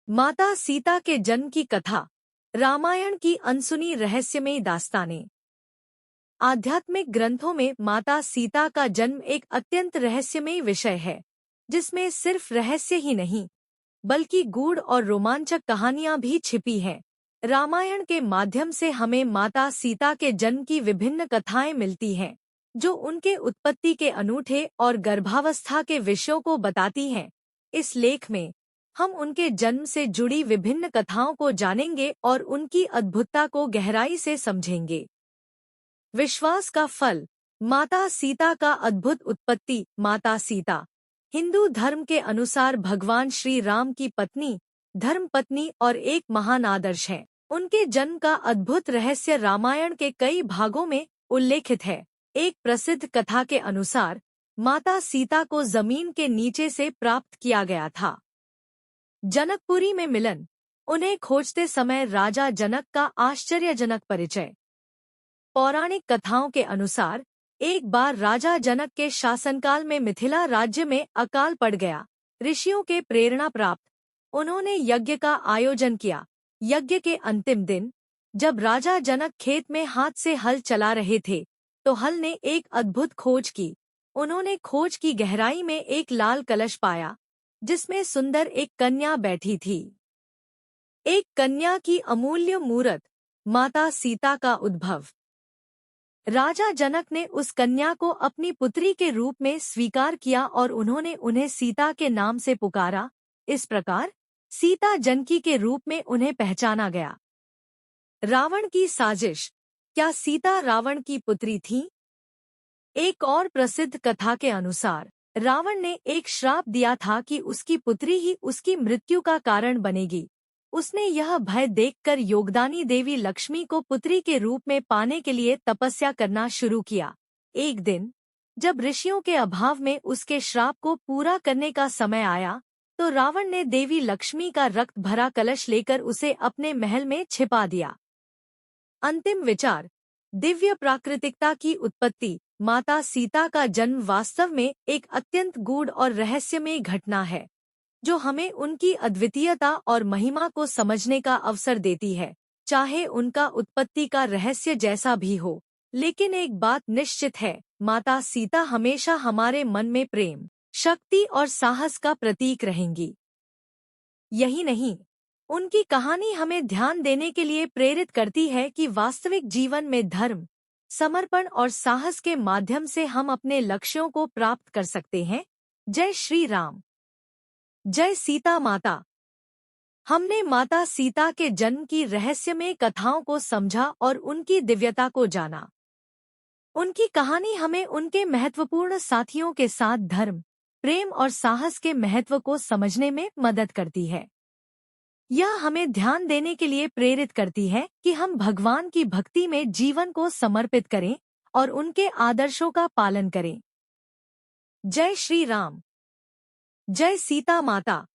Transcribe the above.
माता सीता के जन्म की कथा, रामायण की अनसुनी रहस्यमयी दास्तानें। आध्यात्मिक ग्रंथों में माता सीता का जन्म एक अत्यंत रहस्यमयी विषय है, जिसमें सिर्फ रहस्य ही नहीं, बल्कि गूढ़ और रोमांचक कहानियां भी छिपी हैं। रामायण के माध्यम से हमें माता सीता के जन्म की विभिन्न कथाएं मिलती हैं, जो उनके उत्पत्ति के अनूठे और गर्भावस्था के विषयों को बताती हैं। इस लेख में हम उनके जन्म से जुड़ी विभिन्न कथाओं को जानेंगे और उनकी अद्भुतता को गहराई से समझेंगे। विश्वास का फल, माता सीता का अद्भुत उत्पत्ति। माता सीता हिंदू धर्म के अनुसार भगवान श्री राम की पत्नी, धर्मपत्नी और एक महान आदर्श है। उनके जन्म का अद्भुत रहस्य रामायण के कई भागों में उल्लेखित है। एक प्रसिद्ध कथा के अनुसार माता सीता को जमीन के नीचे से प्राप्त किया गया था। जनकपुरी में मिलन, उन्हें खोजते समय राजा जनक का आश्चर्यजनक परिचय। पौराणिक कथाओं के अनुसार एक बार राजा जनक के शासनकाल में मिथिला राज्य में अकाल पड़ गया। ऋषियों के प्रेरणा प्राप्त उन्होंने यज्ञ का आयोजन किया। यज्ञ के अंतिम दिन जब राजा जनक खेत में हाथ से हल चला रहे थे, तो हल ने एक अद्भुत खोज की। उन्होंने खोज की गहराई में एक लाल कलश पाया, जिसमें सुंदर एक कन्या बैठी थी। एक कन्या की अमूल्य मूरत, माता सीता का उद्भव। राजा जनक ने उस कन्या को अपनी पुत्री के रूप में स्वीकार किया और उन्होंने उन्हें सीता के नाम से पुकारा। इस प्रकार सीता जानकी के रूप में उन्हें पहचाना गया। रावण की साजिश, क्या सीता रावण की पुत्री थी? एक और प्रसिद्ध कथा के अनुसार रावण ने एक श्राप दिया था कि उसकी पुत्री ही उसकी मृत्यु का कारण बनेगी। उसने यह भय देखकर योगदानी देवी लक्ष्मी को पुत्री के रूप में पाने के लिए तपस्या करना शुरू किया। एक दिन जब ऋषियों के अभाव में उसके श्राप को पूरा करने का समय आया, तो रावण ने देवी लक्ष्मी का रक्त भरा कलश लेकर उसे अपने महल में छिपा दिया। अंतिम विचार, दिव्य प्राकृतिकता की उत्पत्ति। माता सीता का जन्म वास्तव में एक अत्यंत गूढ़ और रहस्यमय घटना है, जो हमें उनकी अद्वितीयता और महिमा को समझने का अवसर देती है। चाहे उनका उत्पत्ति का रहस्य जैसा भी हो, लेकिन एक बात निश्चित है, माता सीता हमेशा हमारे मन में प्रेम, शक्ति और साहस का प्रतीक रहेंगी। यही नहीं, उनकी कहानी हमें ध्यान देने के लिए प्रेरित करती है कि वास्तविक जीवन में धर्म, समर्पण और साहस के माध्यम से हम अपने लक्ष्यों को प्राप्त कर सकते हैं। जय श्री राम, जय सीता माता। हमने माता सीता के जन्म की रहस्यमय कथाओं को समझा और उनकी दिव्यता को जाना। उनकी कहानी हमें उनके महत्वपूर्ण साथियों के साथ धर्म, प्रेम और साहस के महत्व को समझने में मदद करती है। यह हमें ध्यान देने के लिए प्रेरित करती है कि हम भगवान की भक्ति में जीवन को समर्पित करें और उनके आदर्शों का पालन करें। जय श्री राम, जय सीता माता।